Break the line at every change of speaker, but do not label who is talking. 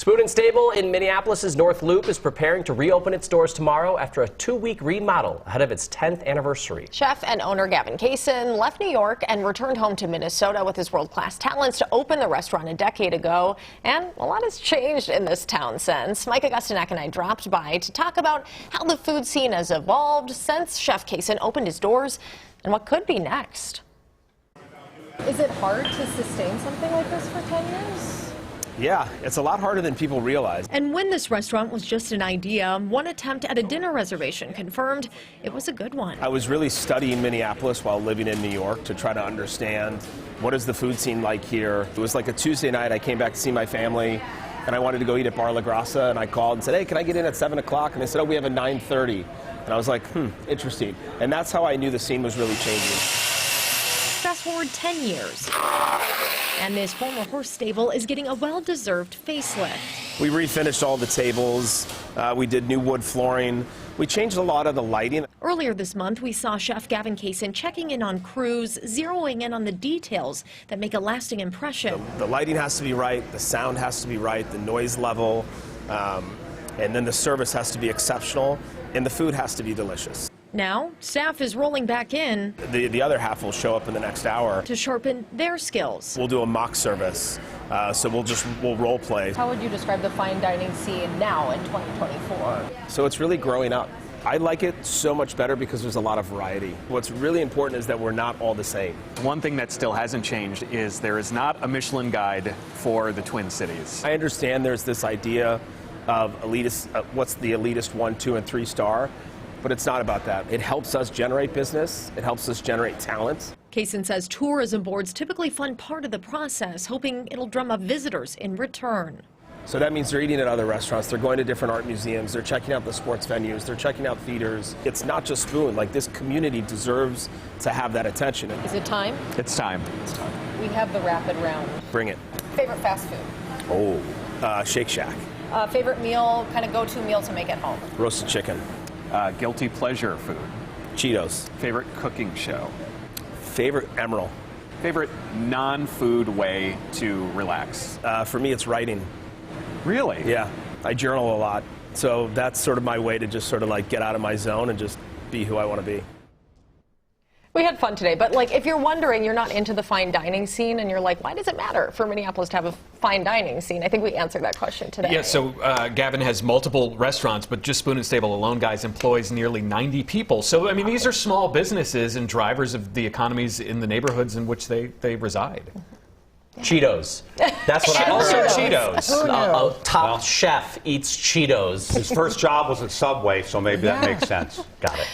Spoon and Stable in Minneapolis's North Loop is preparing to reopen its doors tomorrow after a 2-week remodel ahead of its 10th anniversary.
Chef and owner Gavin Kaysen left New York and returned home to Minnesota with his world-class talents to open the restaurant a decade ago. And a lot has changed in this town since. Mike Augustinak and I dropped by to talk about how the food scene has evolved since Chef Kaysen opened his doors and what could be next. Is it hard to sustain something like this for 10 years?
Yeah, it's a lot harder than people realize.
And when this restaurant was just an idea, one attempt at a dinner reservation confirmed it was a good one.
I was really studying Minneapolis while living in New York to try to understand what is the food scene like here. It was like a Tuesday night. I came back to see my family, and I wanted to go eat at Bar La Grassa, and I called and said, hey, can I get in at 7 o'clock? And they said, oh, we have a 9:30. And I was like, interesting. And that's how I knew the scene was really changing.
Fast forward 10 years. And this former horse stable is getting a well-deserved facelift.
We refinished all the tables. We did new wood flooring. We changed a lot of the lighting.
Earlier this month, we saw Chef Gavin Kaysen checking in on crews, zeroing in on the details that make a lasting impression.
The lighting has to be right, the sound has to be right, the noise level, and then the service has to be exceptional, and the food has to be delicious.
Now, staff is rolling back in.
The other half will show up in the next hour
to sharpen their skills.
We'll do a mock service, so we'll role play.
How would you describe the fine dining scene now in 2024?
So it's really growing up. I like it so much better because there's a lot of variety. What's really important is that we're not all the same.
One thing that still hasn't changed is there is not a Michelin guide for the Twin Cities.
I understand there's this idea of elitist, what's the elitist 1, 2, and 3 star. But it's not about that. It helps us generate business. It helps us generate talent.
Kaysen says tourism boards typically fund part of the process, hoping it'll drum up visitors in return.
So that means they're eating at other restaurants, they're going to different art museums, they're checking out the sports venues, they're checking out theaters. It's not just Spoon. Like, this community deserves to have that attention.
Is it time?
It's time.
We have the rapid round.
Bring it.
Favorite fast food?
Oh, Shake Shack.
Favorite meal, kind of go-to meal to make at home?
Roasted chicken.
Guilty pleasure food.
Cheetos.
Favorite cooking show.
Favorite Emerald.
Favorite non-food way to relax.
For me, it's writing.
Really?
Yeah, I journal a lot. So that's sort of my way to just sort of like get out of my zone and just be who I want to be.
We had fun today, but like if you're wondering, you're not into the fine dining scene and you're like, why does it matter for Minneapolis to have a fine dining scene? I think we answered that question today.
Yeah, so Gavin has multiple restaurants, but just Spoon and Stable alone, guys, employs nearly 90 people. So, I mean, these are small businesses and drivers of the economies in the neighborhoods in which they reside.
Cheetos. That's what I
Also
heard.
Cheetos.
A top chef eats Cheetos.
His first job was at Subway, so maybe that makes sense.
Got it.